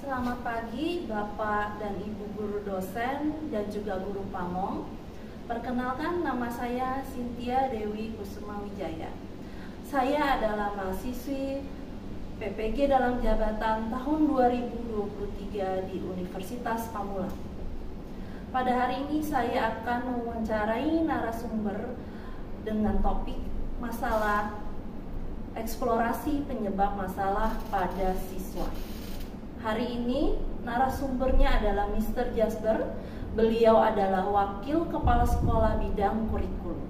Selamat pagi Bapak dan Ibu guru dosen dan juga guru pamong. Perkenalkan, nama saya Cynthia Dewi Kusuma Wijaya. Saya adalah mahasiswi PPG dalam jabatan tahun 2023 di Universitas Pamulang. Pada hari ini saya akan mewawancarai narasumber dengan topik masalah eksplorasi penyebab masalah pada siswa. Hari ini narasumbernya adalah Mr. Jasper. Beliau adalah Wakil Kepala Sekolah Bidang Kurikulum.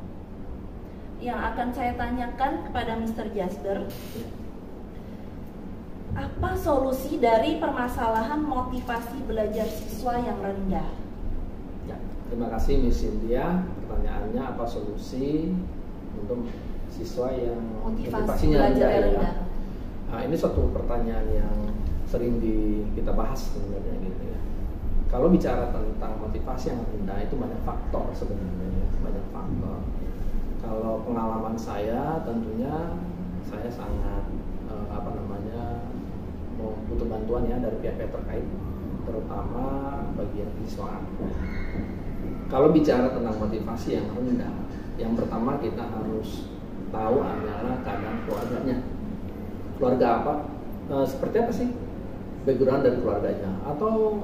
Yang akan saya tanyakan kepada Mr. Jasper, apa solusi dari permasalahan motivasi belajar siswa yang rendah? Ya, terima kasih Miss Cynthia. Pertanyaannya, apa solusi untuk siswa yang motivasinya rendah ya? Nah, ini suatu pertanyaan yang sering kita bahas sebenarnya gitu ya. Kalau bicara tentang motivasi yang rendah itu banyak faktor sebenarnya ya, banyak faktor. Kalau pengalaman saya tentunya saya sangat butuh bantuan ya dari pihak-pihak terkait, terutama bagian siswa. Kalau bicara tentang motivasi yang rendah, yang pertama kita harus tahu adalah keadaan keluarganya. Keluarga apa? Seperti apa sih background dari keluarganya, atau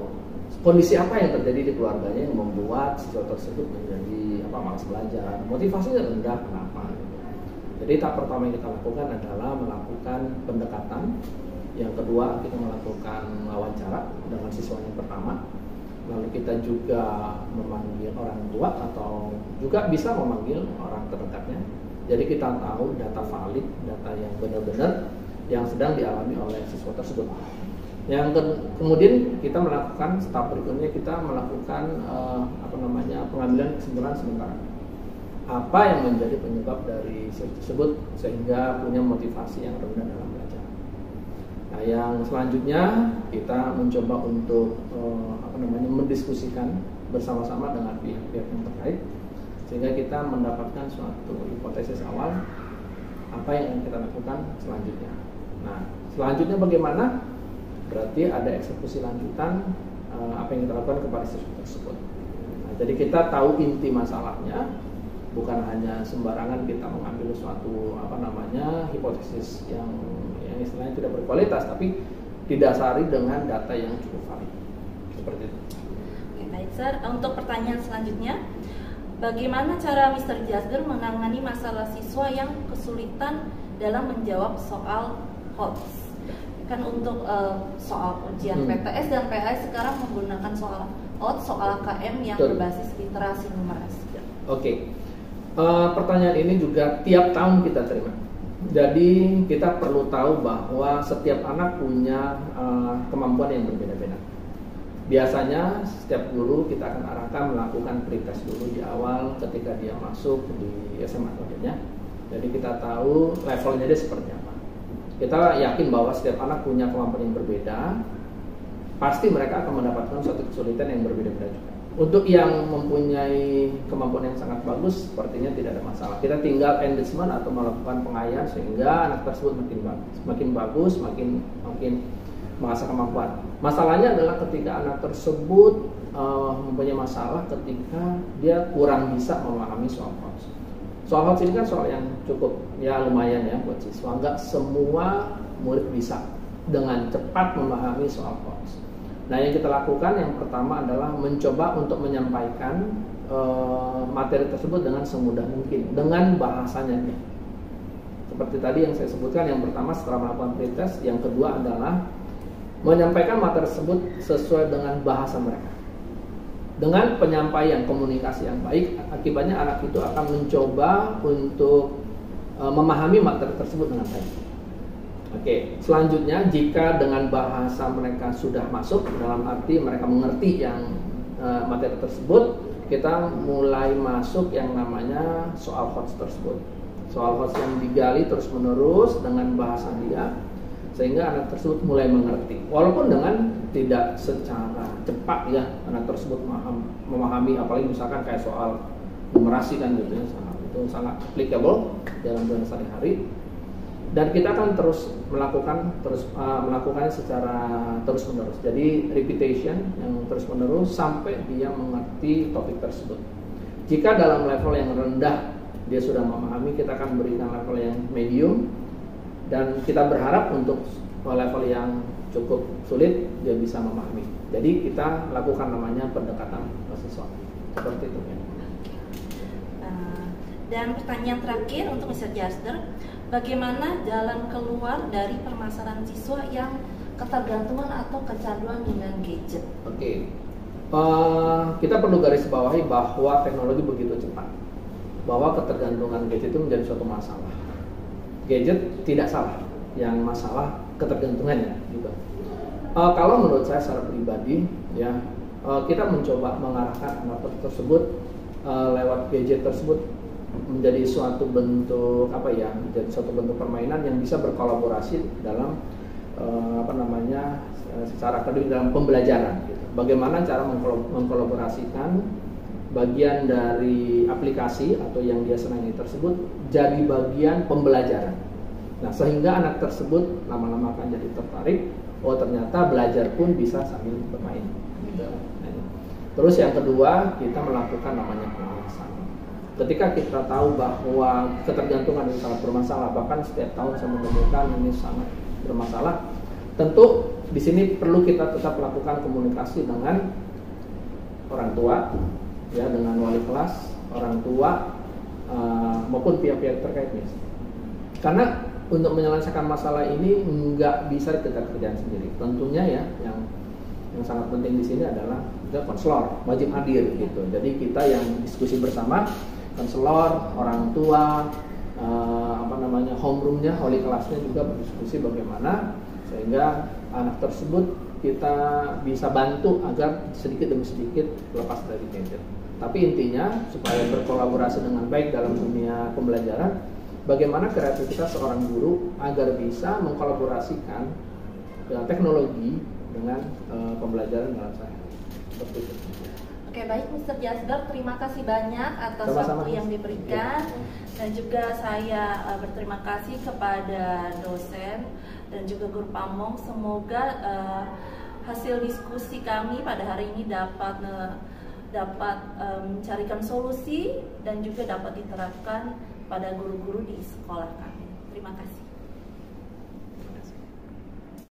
kondisi apa yang terjadi di keluarganya yang membuat siswa tersebut menjadi malas belajar, motivasinya rendah, kenapa? Jadi tahap pertama yang kita lakukan adalah melakukan pendekatan. Yang kedua, kita melakukan wawancara dengan siswa yang pertama. Lalu kita juga memanggil orang tua atau juga bisa memanggil orang terdekatnya. Jadi kita tahu data valid, data yang benar-benar yang sedang dialami oleh siswa tersebut. Kemudian kita melakukan tahap berikutnya, kita melakukan pengambilan kesimpulan sementara. Apa yang menjadi penyebab dari siswa tersebut sehingga punya motivasi yang rendah dalam belajar. Nah, yang selanjutnya kita mencoba untuk mendiskusikan bersama-sama dengan pihak-pihak yang terkait sehingga kita mendapatkan suatu hipotesis awal apa yang kita lakukan selanjutnya. Nah, selanjutnya bagaimana? Berarti ada eksekusi lanjutan apa yang kita lakukan kepada siswa tersebut. Nah, jadi kita tahu inti masalahnya, bukan hanya sembarangan kita mengambil suatu hipotesis yang istilahnya tidak berkualitas, tapi didasari dengan data yang cukup valid. Seperti itu. Oke, baik Sir. Untuk pertanyaan selanjutnya, bagaimana cara Mr. Jasper menangani masalah siswa yang kesulitan dalam menjawab soal HOTS? Kan untuk soal ujian PTS dan PAS sekarang menggunakan soal HOTS, soal KM yang berbasis literasi numerasi. Oke. Pertanyaan ini juga tiap tahun kita terima. Jadi kita perlu tahu bahwa setiap anak punya kemampuan yang berbeda-beda. Biasanya setiap guru kita akan arahkan melakukan pretest dulu di awal ketika dia masuk di SMA contohnya. Jadi kita tahu levelnya dia seperti apa. Kita yakin bahwa setiap anak punya kemampuan yang berbeda. Pasti mereka akan mendapatkan suatu kesulitan yang berbeda-beda juga. Untuk yang mempunyai kemampuan yang sangat bagus, sepertinya tidak ada masalah. Kita tinggal enrichment atau melakukan pengayaan sehingga anak tersebut makin bagus, makin mengasah kemampuan. Masalahnya adalah ketika anak tersebut mempunyai masalah ketika dia kurang bisa memahami soal HOTS. Soal HOTS ini kan soal yang cukup lumayan ya buat siswa. Enggak semua murid bisa dengan cepat memahami soal HOTS. Nah, yang kita lakukan yang pertama adalah mencoba untuk menyampaikan materi tersebut dengan semudah mungkin, dengan bahasanya. Seperti tadi yang saya sebutkan, yang pertama setelah melakukan pretest, yang kedua adalah menyampaikan materi tersebut sesuai dengan bahasa mereka. Dengan penyampaian komunikasi yang baik, akibatnya anak itu akan mencoba untuk memahami materi tersebut dengan baik. Oke, selanjutnya jika dengan bahasa mereka sudah masuk, dalam arti mereka mengerti yang materi tersebut, kita mulai masuk yang namanya soal HOTS tersebut. Soal HOTS yang digali terus menerus dengan bahasa dia, sehingga anak tersebut mulai mengerti. Walaupun dengan tidak secara cepat ya, anak tersebut memahami, apalagi misalkan kayak soal numerasi kan gitu ya, itu sangat applicable dalam dunia sehari-hari. Dan kita akan terus melakukannya secara terus menerus. Jadi repetition yang terus menerus sampai dia mengerti topik tersebut. Jika dalam level yang rendah dia sudah memahami, kita akan berikan level yang medium, dan kita berharap untuk level yang cukup sulit dia bisa memahami. Jadi kita lakukan namanya pendekatan siswa seperti itu. Dan pertanyaan terakhir untuk Mr. Jasder, bagaimana jalan keluar dari permasalahan siswa yang ketergantungan atau kecanduan dengan gadget? Oke. Kita perlu garis bawahi bahwa teknologi begitu cepat, bahwa ketergantungan gadget itu menjadi suatu masalah. Gadget tidak salah, yang masalah ketergantungannya gitu. Kalau menurut saya secara pribadi, ya kita mencoba mengarahkan anak tersebut lewat gadget tersebut menjadi suatu bentuk menjadi suatu bentuk permainan yang bisa berkolaborasi dalam secara akademik dalam pembelajaran gitu. Bagaimana cara mengkolaborasikan bagian dari aplikasi atau yang dia senangi tersebut jadi bagian pembelajaran. Nah, sehingga anak tersebut lama-lama akan jadi tertarik, oh ternyata belajar pun bisa sambil bermain gitu. Terus yang kedua, kita melakukan namanya pengawasan. Ketika kita tahu bahwa ketergantungan ini sangat bermasalah, bahkan setiap tahun saya menemukan ini sangat bermasalah, tentu di sini perlu kita tetap lakukan komunikasi dengan orang tua, ya, dengan wali kelas, orang tua, maupun pihak-pihak terkait. Karena untuk menyelesaikan masalah ini nggak bisa kita kerjakan sendiri. Tentunya ya, yang sangat penting di sini adalah konselor, wajib hadir gitu. Jadi kita yang diskusi bersama, konselor, orang tua, homeroomnya, wali kelasnya juga berdiskusi bagaimana sehingga anak tersebut kita bisa bantu agar sedikit demi sedikit lepas dari gadget. Tapi intinya supaya berkolaborasi dengan baik dalam dunia pembelajaran, bagaimana kreativitas seorang guru agar bisa mengkolaborasikan teknologi dengan pembelajaran dalam sehari. Seperti itu. Oke, baik Mr. Jasder, terima kasih banyak atas Sama-sama, waktu yang diberikan. Dan juga saya berterima kasih kepada dosen dan juga guru pamong. Semoga hasil diskusi kami pada hari ini dapat mencarikan solusi dan juga dapat diterapkan pada guru-guru di sekolah kami. Terima kasih.